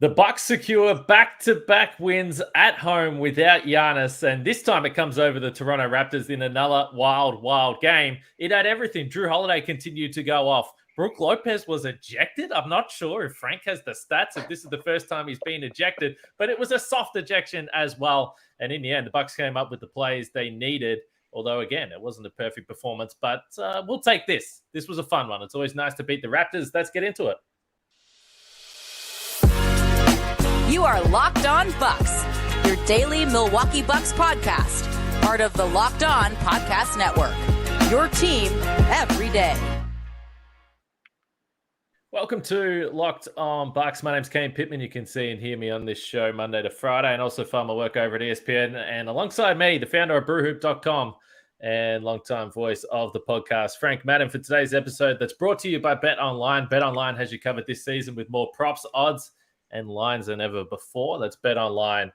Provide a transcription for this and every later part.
The Bucks secure back-to-back wins at home without Giannis, and this time it comes over the Toronto Raptors in another wild game. It had everything. Jrue Holiday continued to go off. Brook Lopez was ejected. I'm not sure if Frank has the stats, if this is the first time he's been ejected, but it was a soft ejection as well. And in the end, the Bucks came up with the plays they needed. Although, again, it wasn't a perfect performance, but we'll take this. This was a fun one. It's always nice to beat the Raptors. Let's get into it. You are Locked On Bucks, your daily Milwaukee Bucks podcast, part of the Locked On Podcast Network, your team every day. Welcome to Locked On Bucks. My name's Kane Pittman. You can see and hear me on this show Monday to Friday, and also find my work over at ESPN. And alongside me, the founder of brewhoop.com and longtime voice of the podcast, Frank Madden, for today's episode that's brought to you by BetOnline. BetOnline has you covered this season with more props, odds, and lines than ever before. That's BetOnline,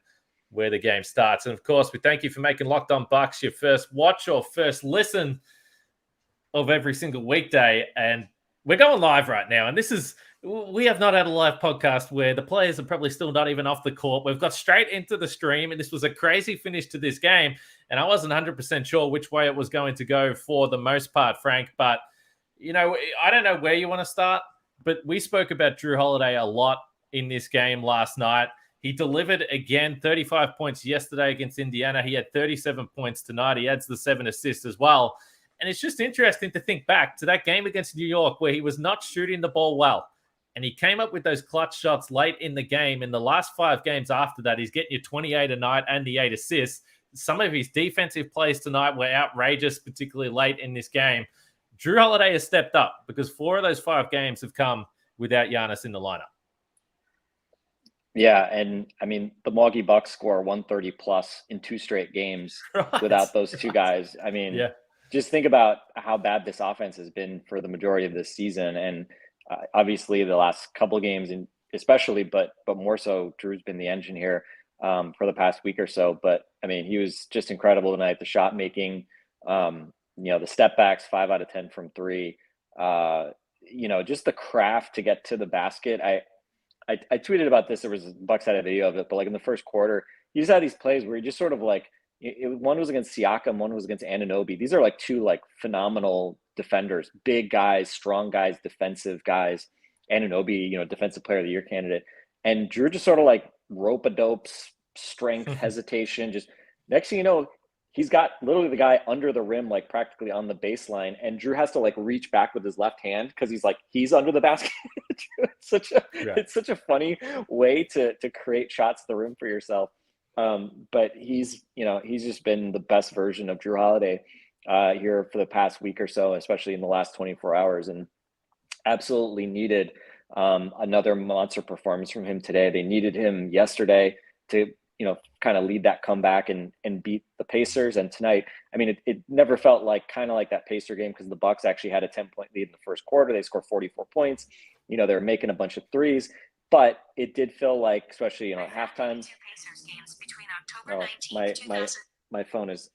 where the game starts. And of course, we thank you for making Locked On Bucks your first watch or first listen of every single weekday. And we're going live right now. And we have not had a live podcast where the players are probably still not even off the court. We've got straight into the stream, and this was a crazy finish to this game. And I wasn't 100% sure which way it was going to go for the most part, Frank. But, you know, I don't know where you want to start, but we spoke about Jrue Holiday a lot in this game last night. He delivered again, 35 points yesterday against Indiana. He had 37 points tonight. He adds the 7 assists as well. And it's just interesting to think back to that game against New York where he was not shooting the ball well. And he came up with those clutch shots late in the game. In the last 5 games after that, he's getting you 28 a night and the 8 assists. Some of his defensive plays tonight were outrageous, particularly late in this game. Jrue Holiday has stepped up because 4 of those 5 games have come without Giannis in the lineup. Yeah, and I mean, the Milwaukee Bucks score 130 plus in 2 straight games without those 2 guys. I mean, just think about how bad this offense has been for the majority of this season. And obviously the last couple of games, and especially, but more so, Jrue's been the engine here for the past week or so. But I mean, he was just incredible tonight. The shot making, the step backs, 5 out of 10 from 3, just the craft to get to the basket. I tweeted about this. There was Bucks had a video of it, but like in the first quarter, he just had these plays where he just sort of like, one was against Siakam, one was against Anunoby. These are like 2 like phenomenal defenders, big guys, strong guys, defensive guys. Anunoby, defensive player of the year candidate. And Jrue just sort of like rope-a-dope, strength, hesitation. Just next thing you know, he's got literally the guy under the rim, like practically on the baseline, and Jrue has to like reach back with his left hand because he's under the basket. It's such a funny way to create shots to the rim for yourself. But he's just been the best version of Jrue Holiday here for the past week or so, especially in the last 24 hours, and absolutely needed another monster performance from him today. They needed him yesterday to kind of lead that comeback and beat the Pacers. And tonight, I mean, it never felt kind of like that Pacer game because the Bucks actually had a 10-point lead in the first quarter. They scored 44 points. They were making a bunch of threes, but it did feel like, especially, at halftime. Oh, my phone is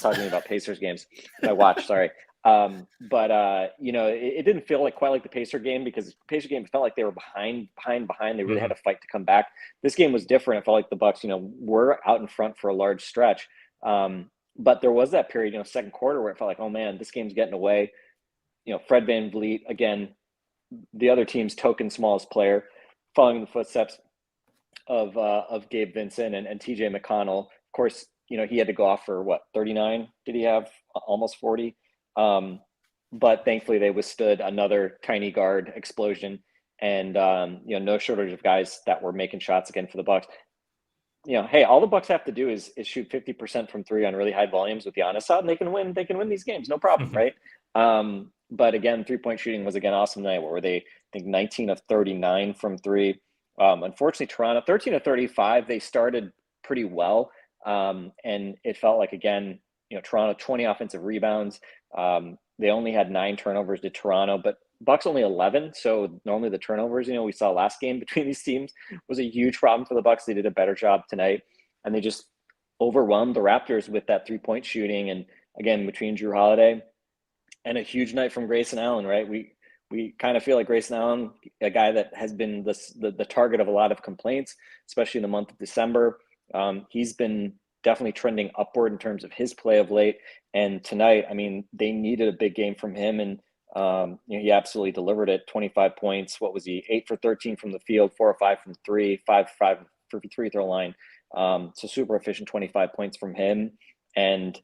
talking about Pacers games. My watch, sorry. It didn't feel quite like the Pacer game because the Pacer game felt like they were behind. They really had to fight to come back. This game was different. It felt like the Bucks, were out in front for a large stretch. But there was that period, second quarter where it felt like, oh man, this game's getting away. Fred VanVleet, again, the other team's token smallest player, following in the footsteps of Gabe Vincent and TJ McConnell. Of course, he had to go off for 39? Did he have almost 40? But thankfully they withstood another tiny guard explosion, and no shortage of guys that were making shots again for the Bucks. Hey, all the Bucks have to do is shoot 50% from 3 on really high volumes with Giannis out, and they can win these games, no problem, right? But again, 3-point shooting was again awesome tonight. What were they? I think 19 of 39 from 3. Unfortunately, Toronto 13 of 35. They started pretty well, and it felt like again, Toronto 20 offensive rebounds. They only had 9 turnovers to Toronto, but Bucks only 11. So normally the turnovers, we saw last game between these teams was a huge problem for the Bucks. They did a better job tonight, and they just overwhelmed the Raptors with that 3-point shooting. And again, between Jrue Holiday and a huge night from Grayson Allen, right? We we kind of feel like Grayson Allen, a guy that has been the target of a lot of complaints, especially in the month of December. He's been definitely trending upward in terms of his play of late. And tonight, I mean, they needed a big game from him, and he absolutely delivered it. 25 points. What was he? 8 for 13 from the field, 4 or 5 from 3, 5 for free throw line. So super efficient, 25 points from him. And,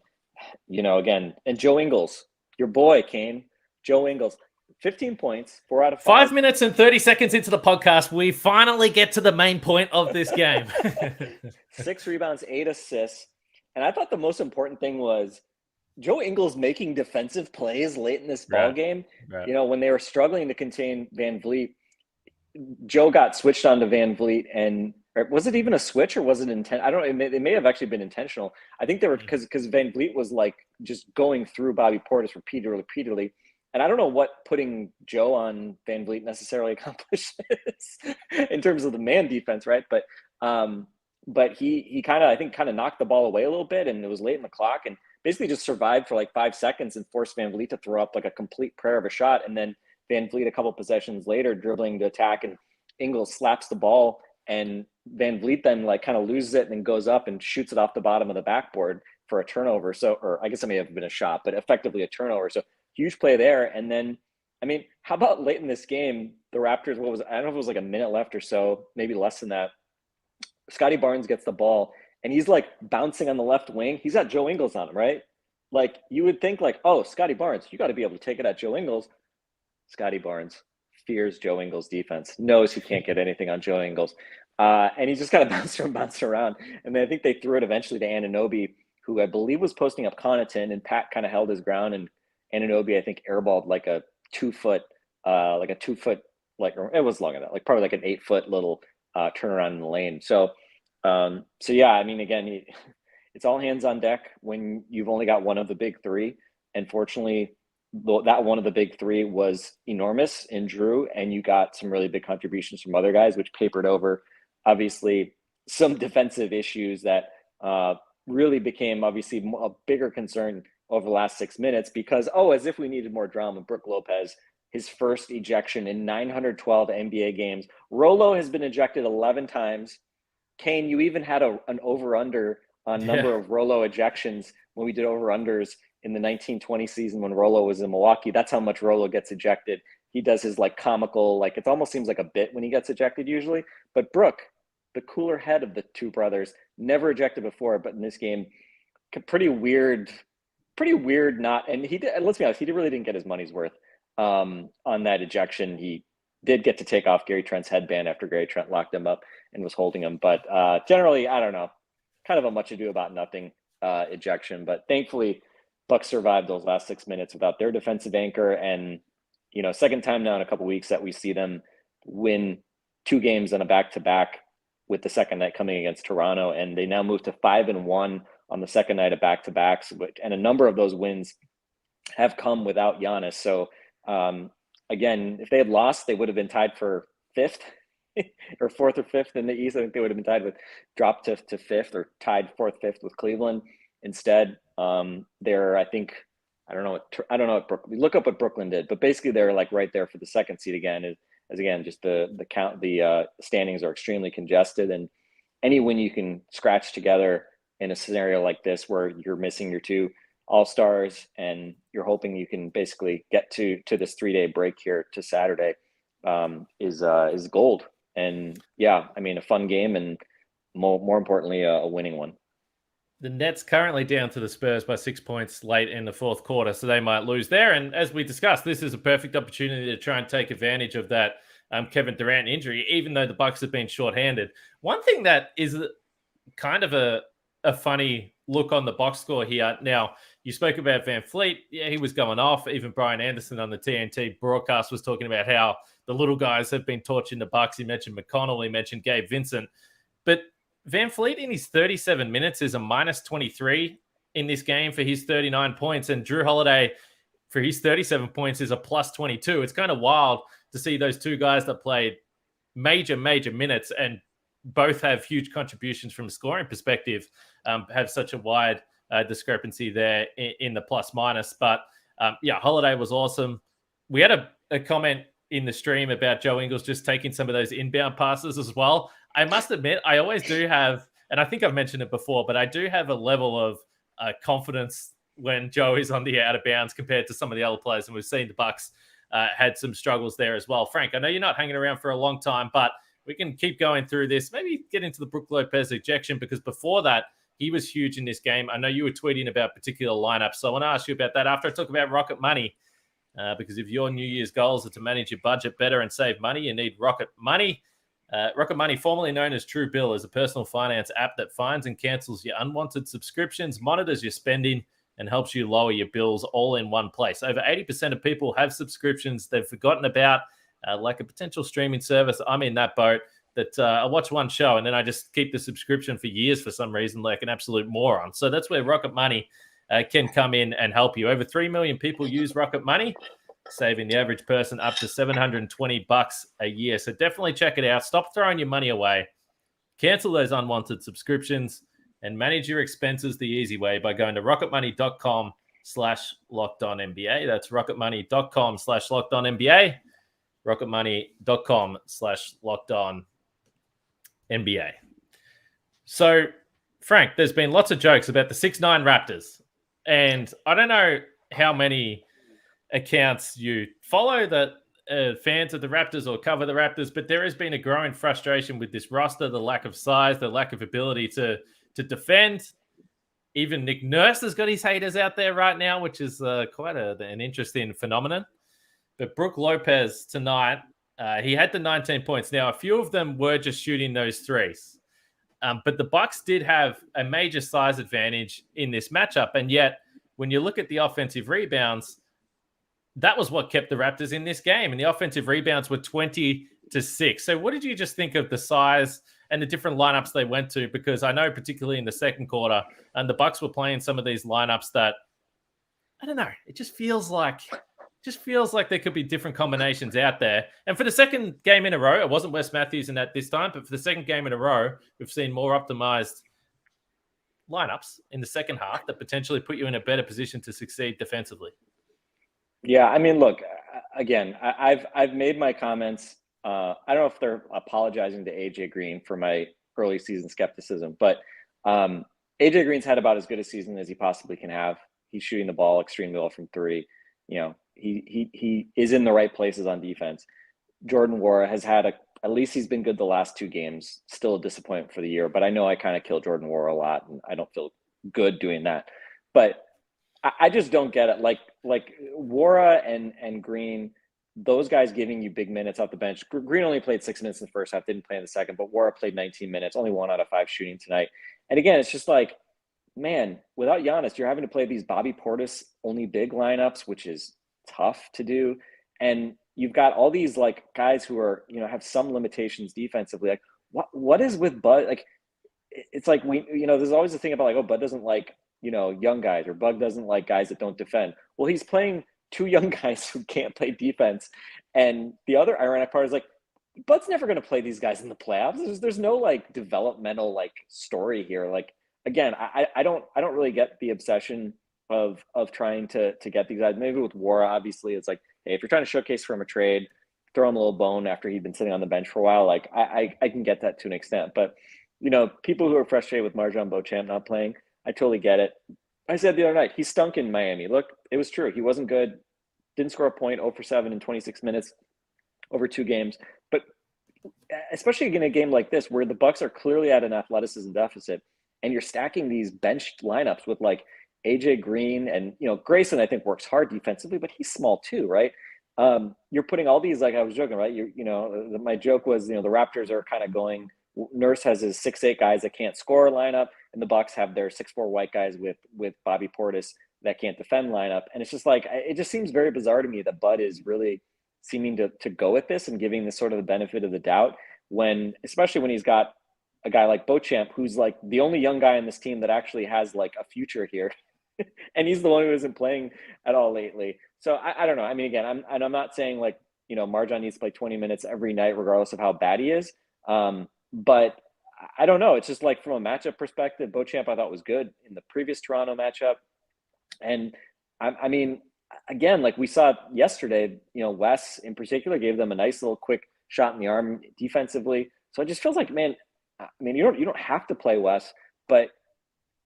again, and Joe Ingles, your boy, Kane, Joe Ingles, 15 points, 4 out of 5. 5 minutes and 30 seconds into the podcast, we finally get to the main point of this game. 6 rebounds, 8 assists. And I thought the most important thing was Joe Ingles making defensive plays late in this ball game. Right. When they were struggling to contain VanVleet, Joe got switched onto VanVleet, and was it even a switch or was it intent? I don't know. It may have actually been intentional. I think they were because VanVleet was like just going through Bobby Portis repeatedly. And I don't know what putting Joe on VanVleet necessarily accomplishes in terms of the man defense, right? But he kind of knocked the ball away a little bit, and it was late in the clock, and basically just survived for like 5 seconds and forced VanVleet to throw up like a complete prayer of a shot. And then VanVleet a couple possessions later dribbling to attack, and Ingles slaps the ball, and VanVleet then like kind of loses it and then goes up and shoots it off the bottom of the backboard for a turnover. Or I guess it may have been a shot, but effectively a turnover. So huge play there. And then, I mean, how about late in this game, the Raptors, I don't know if it was like a minute left or so, maybe less than that. Scotty Barnes gets the ball, and he's like bouncing on the left wing. He's got Joe Ingles on him, right? Like you would think like, oh, Scotty Barnes, you got to be able to take it at Joe Ingles. Scotty Barnes fears Joe Ingles' defense, knows he can't get anything on Joe Ingles. And he just kind of bounced around. And then I think they threw it eventually to Anunoby, who I believe was posting up Connaughton, and Pat kind of held his ground, and Anunoby, I think, airballed like a 2 foot, or it was longer than that, like probably like an 8 foot little turnaround in the lane. So yeah, I mean, again, it's all hands on deck when you've only got one of the big three. And fortunately, that one of the big three was enormous in Jrue, and you got some really big contributions from other guys, which papered over, obviously, some defensive issues that really became obviously a bigger concern over the last 6 minutes because, as if we needed more drama, Brook Lopez, his first ejection in 912 NBA games. Rolo has been ejected 11 times. Kane, you even had an over-under on number of Rolo ejections when we did over-unders in the 1920 season when Rolo was in Milwaukee. That's how much Rolo gets ejected. He does his like comical, like it almost seems like a bit when he gets ejected usually. But Brook, the cooler head of the two brothers, never ejected before, but in this game, pretty weird not. And he did, let's be honest, he really didn't get his money's worth on that ejection. He did get to take off Gary Trent's headband after Gary Trent locked him up and was holding him. But generally, I don't know, kind of a much ado about nothing ejection. But thankfully, Bucks survived those last 6 minutes without their defensive anchor. And, second time now in a couple weeks that we see them win 2 games on a back-to-back with the second night coming against Toronto. And they now move to 5-1 on the second night of back-to-backs. And a number of those wins have come without Giannis. So, again, if they had lost, they would have been tied for 5th or 4th or 5th in the East. I think they would have been tied with dropped to 5th or tied 4th, 5th with Cleveland. Instead, they're, I think, I don't know what Brooklyn, look up what Brooklyn did, but basically they're like right there for the second seed again. As again, just the standings are extremely congested, and any win you can scratch together in a scenario like this where you're missing your 2 all-stars and you're hoping you can basically get to this 3-day break here to Saturday is gold. And yeah, I mean, a fun game, and more importantly, a winning one. The Nets currently down to the Spurs by 6 points late in the fourth quarter, so they might lose there. And as we discussed, this is a perfect opportunity to try and take advantage of that Kevin Durant injury, even though the Bucks have been shorthanded. One thing that is kind of a funny look on the box score here. Now, you spoke about VanVleet. Yeah, he was going off. Even Brian Anderson on the TNT broadcast was talking about how the little guys have been torching the Bucks. He mentioned McConnell. He mentioned Gabe Vincent. But VanVleet in his 37 minutes is a minus 23 in this game for his 39 points. And Jrue Holiday for his 37 points is a plus 22. It's kind of wild to see those two guys that played major minutes and both have huge contributions from a scoring perspective, have such a wide discrepancy there in the plus minus. But yeah, Holiday was awesome. We had a comment in the stream about Joe Ingles just taking some of those inbound passes as well. I must admit, I always do have, and I think I've mentioned it before, but I do have a level of confidence when Joe is on the out of bounds compared to some of the other players. And we've seen the Bucks had some struggles there as well. Frank, I know you're not hanging around for a long time, but we can keep going through this. Maybe get into the Brook Lopez ejection, because before that, he was huge in this game. I know you were tweeting about particular lineups, so I want to ask you about that after I talk about Rocket Money, because if your New Year's goals are to manage your budget better and save money, you need Rocket Money. Rocket Money, formerly known as True Bill, is a personal finance app that finds and cancels your unwanted subscriptions, monitors your spending, and helps you lower your bills all in one place. Over 80% of people have subscriptions they've forgotten about, like a potential streaming service. I'm in that boat that I watch one show and then I just keep the subscription for years for some reason, like an absolute moron. So that's where Rocket Money can come in and help you. Over 3 million people use Rocket Money, saving the average person up to $720 a year. So definitely check it out. Stop throwing your money away. Cancel those unwanted subscriptions and manage your expenses the easy way by going to rocketmoney.com/lockedonnba. That's rocketmoney.com/lockedonnba. rocketmoney.com/lockedonnba. So, Frank, there's been lots of jokes about the 6'9" Raptors. And I don't know how many accounts you follow that fans of the Raptors or cover the Raptors, but there has been a growing frustration with this roster, the lack of size, the lack of ability to defend. Even Nick Nurse has got his haters out there right now, which is quite an interesting phenomenon. But Brook Lopez tonight, he had the 19 points. Now, a few of them were just shooting those threes. But the Bucks did have a major size advantage in this matchup. And yet, when you look at the offensive rebounds, that was what kept the Raptors in this game. And the offensive rebounds were 20-6. So what did you just think of the size and the different lineups they went to? Because I know particularly in the second quarter, and the Bucks were playing some of these lineups that, I don't know, it just feels like there could be different combinations out there. And for the second game in a row, it wasn't Wes Matthews in that this time, but for the second game in a row, we've seen more optimized lineups in the second half that potentially put you in a better position to succeed defensively. Yeah, I mean, look, again, I've made my comments. I don't know if they're apologizing to AJ Green for my early season skepticism, but AJ Green's had about as good a season as he possibly can have. He's shooting the ball extremely well from three. You know, he is in the right places on defense. Jordan Nwora has had at least he's been good the last two games. Still a disappointment for the year, but I know I kind of kill Jordan Nwora a lot, and I don't feel good doing that. But I just don't get it. Like Nwora and Green, those guys giving you big minutes off the bench. Green only played 6 minutes in the first half, didn't play in the second, but Nwora played 19 minutes, only 1 out of 5 shooting tonight. And again, it's just like, man, without Giannis, you're having to play these Bobby Portis only big lineups, which is tough to do. And you've got all these like guys who are, you know, have some limitations defensively. Like what is with Bud? Like, it's like there's always a thing about like, oh, Bud doesn't like, young guys, or Bud doesn't like guys that don't defend. Well, he's playing 2 young guys who can't play defense. And the other ironic part is like, Bud's never going to play these guys in the playoffs. There's no like developmental like story here. Like, again, I don't really get the obsession of trying to get these guys. Maybe with Nwora, obviously, it's like, hey, if you're trying to showcase for him a trade, throw him a little bone after he'd been sitting on the bench for a while. Like, I can get that to an extent. But, people who are frustrated with Marjon Beauchamp not playing, I totally get it. I said the other night, he stunk in Miami. Look, it was true. He wasn't good. Didn't score a point, 0 for 7 in 26 minutes over 2 games. But especially in a game like this, where the Bucks are clearly at an athleticism deficit, and you're stacking these benched lineups with like AJ Green and, Grayson, I think works hard defensively, but he's small too, right? You're putting all these, like I was joking, right? My joke was, the Raptors are kind of going, Nurse has his 6'8" guys that can't score lineup, and the Bucks have their 6'4" white guys with Bobby Portis that can't defend lineup. And it's just like, it just seems very bizarre to me that Bud is really seeming to go at this and giving this sort of the benefit of the doubt, especially when he's got a guy like Beauchamp, who's like the only young guy on this team that actually has like a future here. And he's the one who isn't playing at all lately. So I don't know. I mean, again, I'm not saying like, Marjon needs to play 20 minutes every night, regardless of how bad he is. But I don't know. It's just like from a matchup perspective, Beauchamp I thought was good in the previous Toronto matchup. And I mean, again, like we saw yesterday, Wes in particular gave them a nice little quick shot in the arm defensively. So it just feels like, man, I mean, you don't have to play Wes, but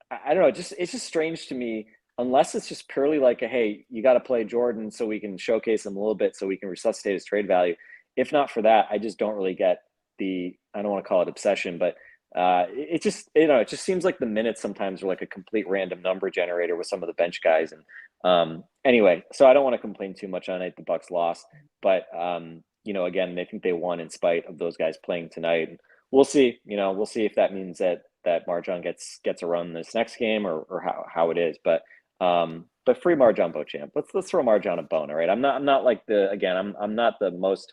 I don't know. It's just strange to me, unless it's just purely like hey, you got to play Jordan so we can showcase him a little bit so we can resuscitate his trade value. If not for that, I just don't really get I don't want to call it obsession, but it just seems like the minutes sometimes are like a complete random number generator with some of the bench guys. And anyway, so I don't want to complain too much on it. The Bucks lost, but again, I think they won in spite of those guys playing tonight. And we'll see. We'll see if that means that MarJon gets a run this next game or how it is. But free MarJon Beauchamp. Let's throw MarJon a bone. All right. I'm not like I'm not the most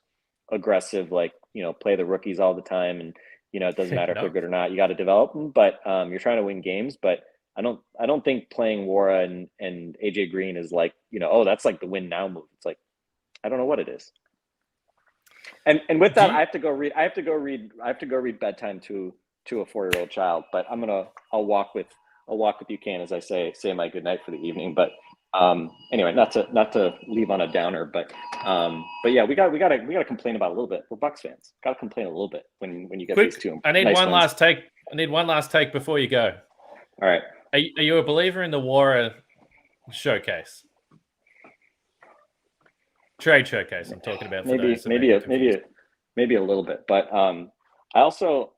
aggressive, like, play the rookies all the time. And, it doesn't matter if they're good or not. You got to develop them, but you're trying to win games. But I don't think playing Wara and AJ Green is like, that's like the win now move. It's like, I don't know what it is. And with that, I have to go read bedtime to a 4-year-old child. But I'll walk with you, Kane, as I say my good night for the evening. But anyway, not to leave on a downer, but yeah, we got to complain about a little bit. We're Bucks fans. Got to complain a little bit when you get these two. I need one last take before you go. All right. Are you a believer in the Wara showcase? Trade showcase. I'm talking about maybe a little bit, but I also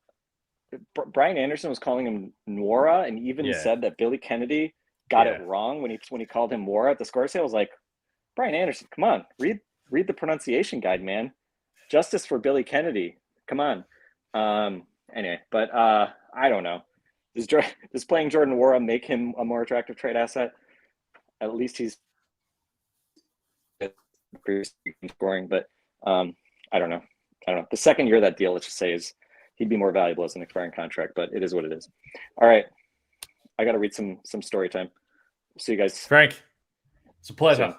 Brian Anderson was calling him Nwora, and even said that Billy Kennedy got it wrong when he called him Nwora at the score sale. I was like, Brian Anderson, come on, read the pronunciation guide, man. Justice for Billy Kennedy. Come on. Anyway, but I don't know. Does playing Jordan Nwora make him a more attractive trade asset? At least he's scoring, but I don't know. The second year of that deal, let's just say, is he'd be more valuable as an expiring contract, but it is what it is. All right. I got to read some story time. See you guys. Frank, it's a pleasure.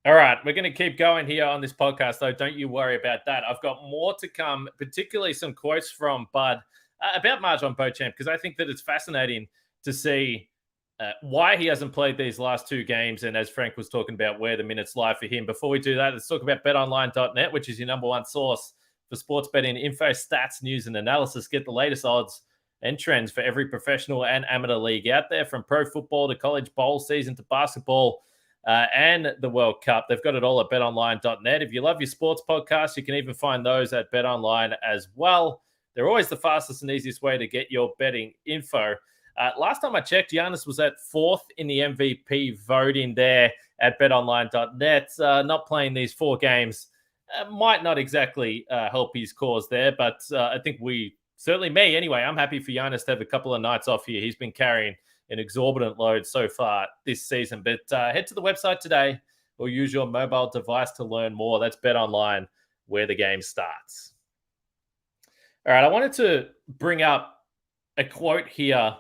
All right. We're going to keep going here on this podcast, though. Don't you worry about that. I've got more to come, particularly some quotes from Bud about MarJon Beauchamp, because I think that it's fascinating to see why he hasn't played these last two games. And as Frank was talking about, where the minutes lie for him. Before we do that, let's talk about betonline.net, which is your number one source for sports betting info, stats, news, and analysis. Get the latest odds and trends for every professional and amateur league out there, from pro football to college bowl season to basketball and the World Cup. They've got it all at betonline.net. If you love your sports podcasts, you can even find those at betonline as well. They're always the fastest and easiest way to get your betting info. Last time I checked, Giannis was at 4th in the MVP voting there at betonline.net. Not playing these 4 games might not exactly help his cause there, but I think certainly me anyway, I'm happy for Giannis to have a couple of nights off here. He's been carrying an exorbitant load so far this season. But head to the website today or use your mobile device to learn more. That's BetOnline, where the game starts. All right, I wanted to bring up a quote here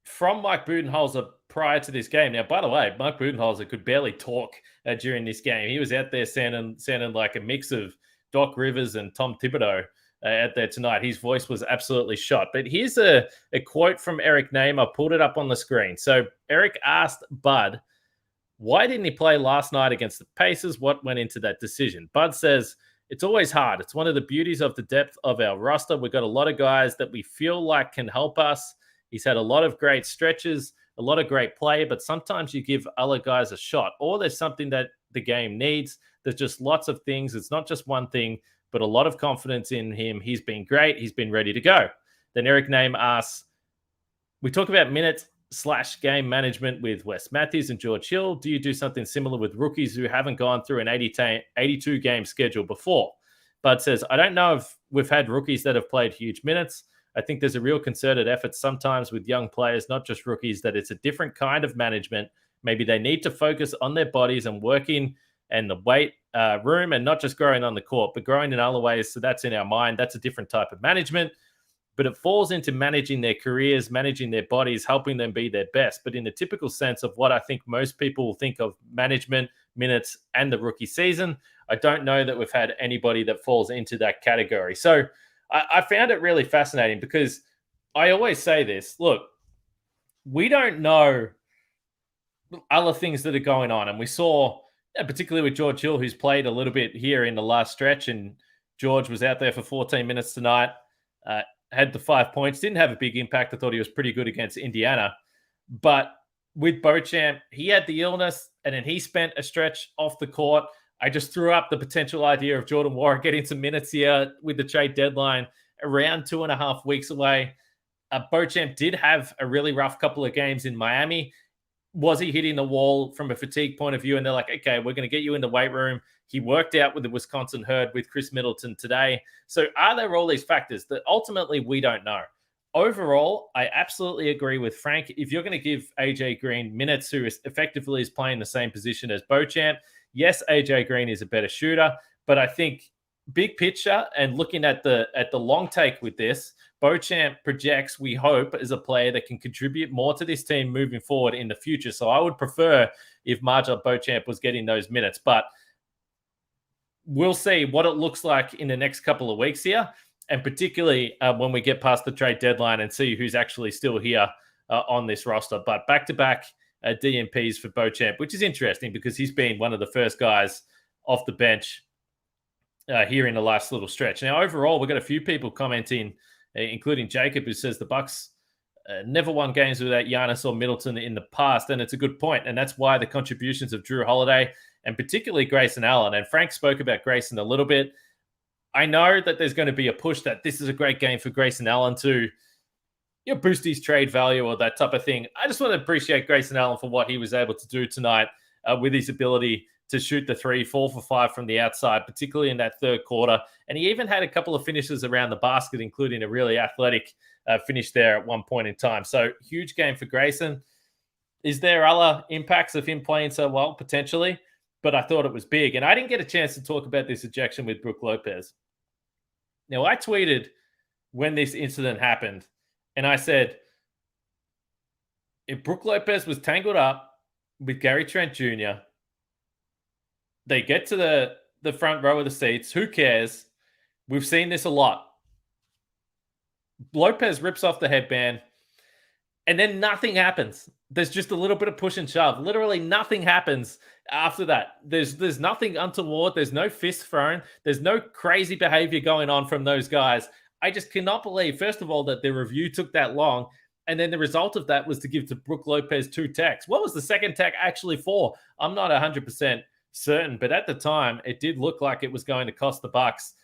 from Mike Budenholzer prior to this game. Now, by the way, Mike Budenholzer could barely talk during this game. He was out there sounding like a mix of Doc Rivers and Tom Thibodeau out there tonight. His voice was absolutely shot. But here's a quote from Eric Name. I pulled it up on the screen. So Eric asked Bud, why didn't he play last night against the Pacers? What went into that decision? Bud says, it's always hard. It's one of the beauties of the depth of our roster. We've got a lot of guys that we feel like can help us. He's had a lot of great stretches, a lot of great play, but sometimes you give other guys a shot, or there's something that the game needs. There's just lots of things. It's not just one thing, but a lot of confidence in him. He's been great. He's been ready to go. Then Eric Name asks, we talk about minutes/game management with Wes Matthews and George Hill. Do you do something similar with rookies who haven't gone through an 82-game schedule before? Bud says, I don't know if we've had rookies that have played huge minutes. I think there's a real concerted effort sometimes with young players, not just rookies, that it's a different kind of management. Maybe they need to focus on their bodies and working and the weight room, and not just growing on the court, but growing in other ways. So that's in our mind. That's a different type of management. But it falls into managing their careers, managing their bodies, helping them be their best. But in the typical sense of what I think most people think of management, minutes, and the rookie season, I don't know that we've had anybody that falls into that category. So I found it really fascinating, because I always say this, look, we don't know other things that are going on. And we saw, particularly with George Hill, who's played a little bit here in the last stretch, and George was out there for 14 minutes tonight, had the 5 points, didn't have a big impact. I thought he was pretty good against Indiana. But with Beauchamp, he had the illness, and then he spent a stretch off the court. I just threw up the potential idea of Jordan Warren getting some minutes here with the trade deadline around 2.5 weeks away. Beauchamp did have a really rough couple of games in Miami. Was he hitting the wall from a fatigue point of view? And they're like, okay, we're going to get you in the weight room. He worked out with the Wisconsin Herd with Khris Middleton today. So are there all these factors that ultimately we don't know? Overall, I absolutely agree with Frank. If you're going to give AJ Green minutes, who effectively is playing the same position as Beauchamp, yes, AJ Green is a better shooter, but I think big picture and looking at the long take with this, Beauchamp projects, we hope, as a player that can contribute more to this team moving forward in the future. So I would prefer if Marjorie Beauchamp was getting those minutes, but we'll see what it looks like in the next couple of weeks here, and particularly when we get past the trade deadline and see who's actually still here on this roster. But back-to-back DNPs for Beauchamp, which is interesting because he's been one of the first guys off the bench here in the last little stretch. Now, overall, we've got a few people commenting, including Jacob, who says the Bucks never won games without Giannis or Middleton in the past, and it's a good point, and that's why the contributions of Jrue Holiday and particularly Grayson Allen, and Frank spoke about Grayson a little bit. I know that there's going to be a push that this is a great game for Grayson Allen to boost his trade value or that type of thing. I just want to appreciate Grayson Allen for what he was able to do tonight with his ability to shoot the three, 4 for 5 from the outside, particularly in that third quarter. And he even had a couple of finishes around the basket, including a really athletic finish there at one point in time. So huge game for Grayson. Is there other impacts of him playing so well? Potentially. But I thought it was big. And I didn't get a chance to talk about this ejection with Brook Lopez. Now, I tweeted when this incident happened, and I said, if Brook Lopez was tangled up with Gary Trent Jr., they get to the front row of the seats. Who cares? We've seen this a lot. Lopez rips off the headband, and then nothing happens. There's just a little bit of push and shove. Literally nothing happens after that. There's nothing untoward. There's no fist thrown. There's no crazy behavior going on from those guys. I just cannot believe, first of all, that the review took that long. And then the result of that was to give to Brook Lopez 2 techs. What was the second tech actually for? I'm not 100% certain, but at the time, it did look like it was going to cost the Bucks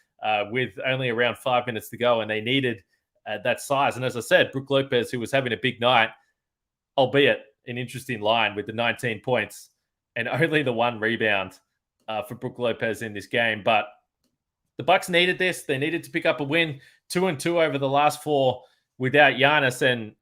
with only around 5 minutes to go, and they needed that size. And as I said, Brook Lopez, who was having a big night, albeit an interesting line with the 19 points and only the 1 rebound for Brook Lopez in this game. But the Bucks needed this. They needed to pick up a win, 2-2 over the last 4 without Giannis. And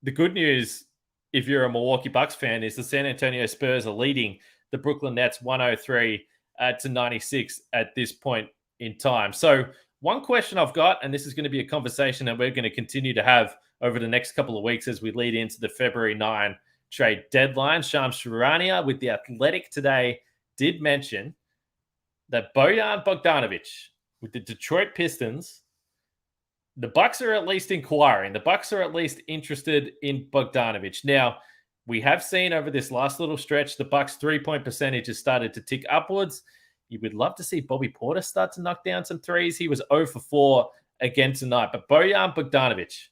the good news, if you're a Milwaukee Bucks fan, is the San Antonio Spurs are leading the Brooklyn Nets 103-96 at this point in time. So one question I've got, and this is going to be a conversation that we're going to continue to have over the next couple of weeks as we lead into the February 9 trade deadline. Shams Charania with The Athletic today did mention that Bojan Bogdanovic with the Detroit Pistons, the Bucks are at least inquiring. The Bucks are at least interested in Bogdanovic. Now, we have seen over this last little stretch, the Bucks' 3-point percentage has started to tick upwards. You would love to see Bobby Portis start to knock down some threes. He was 0 for 4 again tonight. But Bojan Bogdanovic,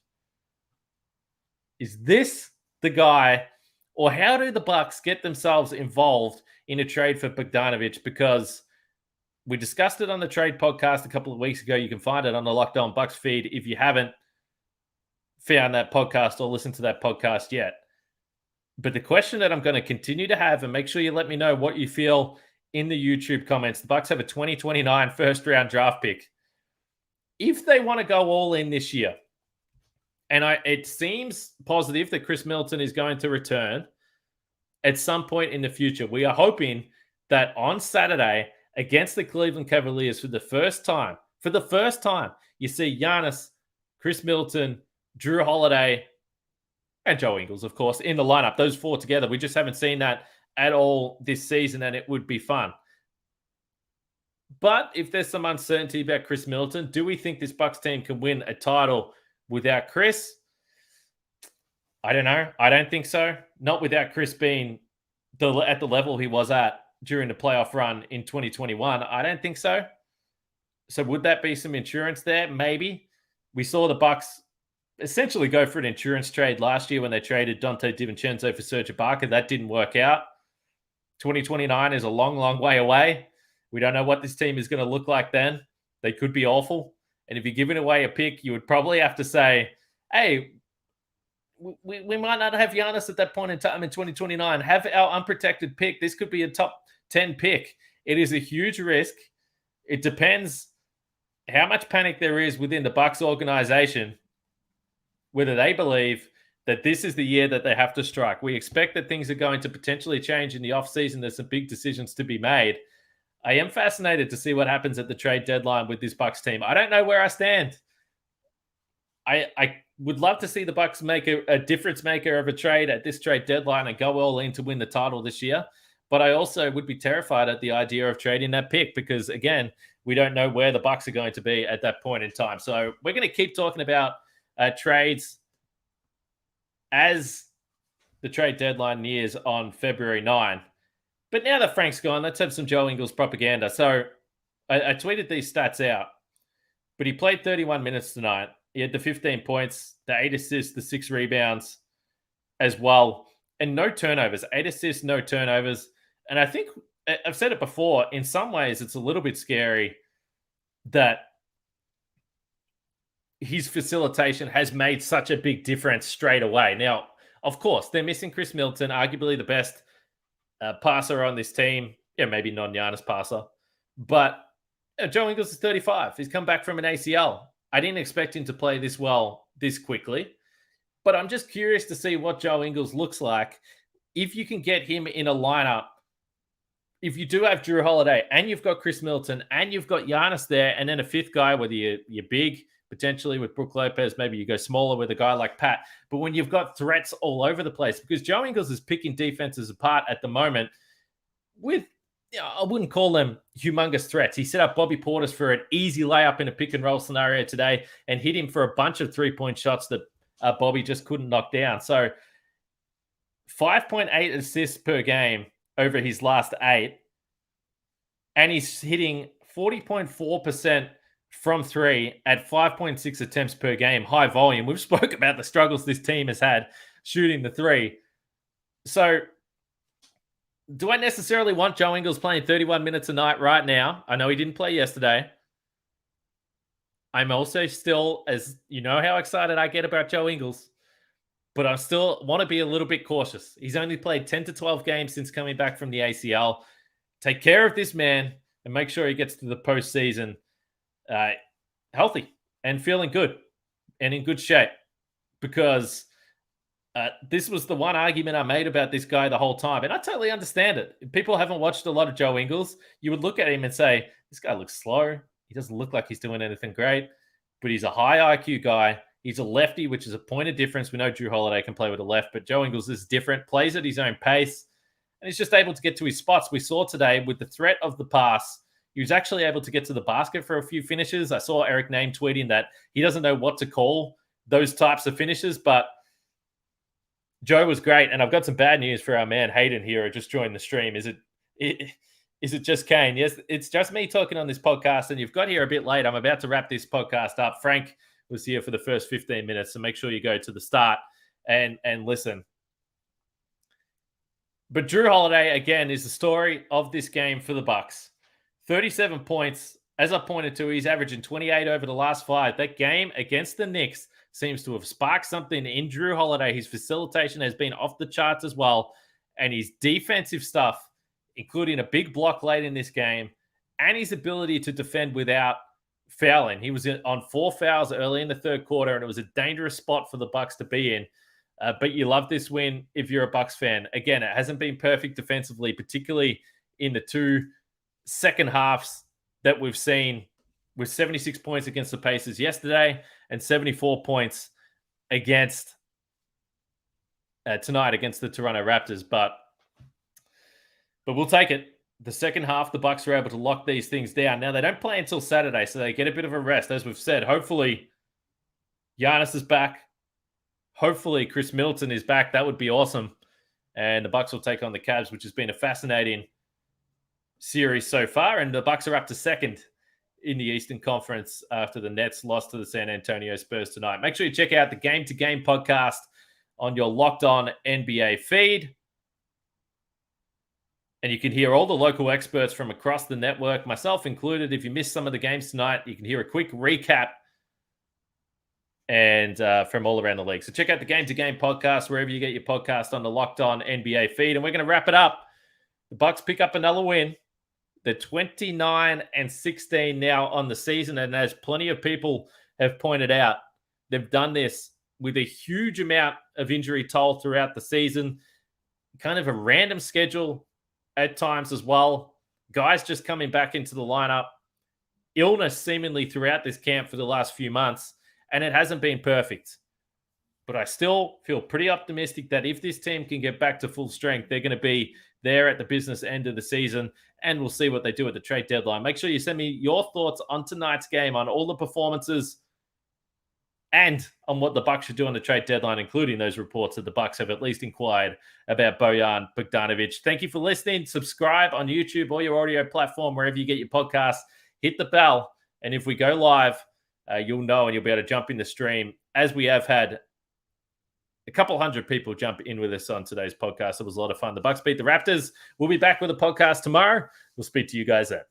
is this the guy, or how do the Bucks get themselves involved in a trade for Bogdanovic? Because we discussed it on the trade podcast a couple of weeks ago. You can find it on the Locked On Bucks feed if you haven't found that podcast or listened to that podcast yet. But the question that I'm going to continue to have, and make sure you let me know what you feel in the YouTube comments. The Bucks have a 2029 first-round draft pick. If they want to go all in this year, and it seems positive that Khris Middleton is going to return at some point in the future. We are hoping that on Saturday against the Cleveland Cavaliers for the first time, you see Giannis, Khris Middleton, Jrue Holiday, and Joe Ingles, of course, in the lineup. Those 4 together. We just haven't seen that at all this season, and it would be fun. But if there's some uncertainty about Khris Middleton, do we think this Bucks team can win a title without Khris? I don't know. I don't think so. Not without Khris being at the level he was at during the playoff run in 2021. I don't think so. So would that be some insurance there? Maybe. We saw the Bucks essentially go for an insurance trade last year when they traded Dante DiVincenzo for Serge Ibaka. That didn't work out. 2029 is a long, long way away. We don't know what this team is going to look like then. They could be awful. And if you're giving away a pick, you would probably have to say, hey, we might not have Giannis at that point in time in 2029. Have our unprotected pick. This could be a top 10 pick. It is a huge risk. It depends how much panic there is within the Bucks organization, whether they believe that this is the year that they have to strike. We expect that things are going to potentially change in the offseason. There's some big decisions to be made. I am fascinated to see what happens at the trade deadline with this Bucks team. I don't know where I stand. I would love to see the Bucks make a difference maker of a trade at this trade deadline and go all in to win the title this year. But I also would be terrified at the idea of trading that pick because, again, we don't know where the Bucks are going to be at that point in time. So we're going to keep talking about trades as the trade deadline nears on February 9. But now that Frank's gone, let's have some Joe Ingles propaganda. So I tweeted these stats out, but he played 31 minutes tonight. He had the 15 points, the 8 assists, the 6 rebounds as well, and no turnovers. 8 assists, no turnovers. And I think I've said it before, in some ways it's a little bit scary that his facilitation has made such a big difference straight away. Now, of course, they're missing Khris Middleton, arguably the best passer on this team. Yeah, maybe non-Giannis passer. But Joe Ingles is 35. He's come back from an ACL. I didn't expect him to play this well this quickly. But I'm just curious to see what Joe Ingles looks like. If you can get him in a lineup, if you do have Jrue Holiday and you've got Khris Middleton and you've got Giannis there and then a fifth guy, whether you're big, potentially with Brook Lopez, maybe you go smaller with a guy like Pat. But when you've got threats all over the place, because Joe Ingles is picking defenses apart at the moment with, I wouldn't call them humongous threats. He set up Bobby Portis for an easy layup in a pick and roll scenario today and hit him for a bunch of three-point shots that Bobby just couldn't knock down. So 5.8 assists per game over his last 8. And he's hitting 40.4% from 3 at 5.6 attempts per game, high volume. We've spoke about the struggles this team has had shooting the 3. So do I necessarily want Joe Ingles playing 31 minutes a night right now? I know he didn't play yesterday. I'm also still, as you know how excited I get about Joe Ingles, but I still want to be a little bit cautious. He's only played 10 to 12 games since coming back from the ACL. Take care of this man and make sure he gets to the postseason healthy and feeling good and in good shape, because this was the one argument I made about this guy the whole time. And I totally understand it. If people haven't watched a lot of Joe Ingles, you would look at him and say, this guy looks slow. He doesn't look like he's doing anything great, but he's a high IQ guy. He's a lefty, which is a point of difference. We know Jrue Holiday can play with a left, but Joe Ingles is different, plays at his own pace, and he's just able to get to his spots. We saw today with the threat of the pass, he was actually able to get to the basket for a few finishes. I saw Eric Name tweeting that he doesn't know what to call those types of finishes, but Joe was great. And I've got some bad news for our man Hayden here, who just joined the stream. Is it just Kane? Yes, it's just me talking on this podcast, and you've got here a bit late. I'm about to wrap this podcast up. Frank was here for the first 15 minutes, so make sure you go to the start and listen. But Jrue Holiday, again, is the story of this game for the Bucks. 37 points. As I pointed to, he's averaging 28 over the last 5. That game against the Knicks seems to have sparked something in Jrue Holiday. His facilitation has been off the charts as well, and his defensive stuff, including a big block late in this game, and his ability to defend without fouling. He was on 4 fouls early in the third quarter, and it was a dangerous spot for the Bucks to be in. But you love this win if you're a Bucks fan. Again, it hasn't been perfect defensively, particularly in the 2 second halves that we've seen, with 76 points against the Pacers yesterday and 74 points against tonight against the Toronto Raptors. But we'll take it. The second half, the Bucks are able to lock these things down. Now, they don't play until Saturday, so they get a bit of a rest. As we've said, hopefully Giannis is back. hopefully Khris Middleton is back. That would be awesome. And the Bucks will take on the Cavs, which has been a fascinating series so far. And the Bucks are up to second in the Eastern Conference after the Nets lost to the San Antonio Spurs tonight. Make sure you check out the Game to Game podcast on your Locked On NBA feed. And you can hear all the local experts from across the network, myself included. If you missed some of the games tonight, you can hear a quick recap and from all around the league. So check out the Game to Game podcast wherever you get your podcast on the Locked On NBA feed. And we're going to wrap it up. The Bucks pick up another win. They're 29-16 now on the season. And as plenty of people have pointed out, they've done this with a huge amount of injury toll throughout the season. Kind of a random schedule at times as well. Guys just coming back into the lineup. Illness seemingly throughout this camp for the last few months. And it hasn't been perfect. But I still feel pretty optimistic that if this team can get back to full strength, they're going to be there at the business end of the season. And we'll see what they do at the trade deadline. Make sure you send me your thoughts on tonight's game, on all the performances, and on what the Bucks should do on the trade deadline, including those reports that the Bucks have at least inquired about Bojan Bogdanovic. Thank you for listening. Subscribe on YouTube or your audio platform, wherever you get your podcasts. Hit the bell. And if we go live, you'll know and you'll be able to jump in the stream, as we have had a couple hundred people jump in with us on today's podcast. It was a lot of fun. The Bucks beat the Raptors. We'll be back with a podcast tomorrow. We'll speak to you guys then.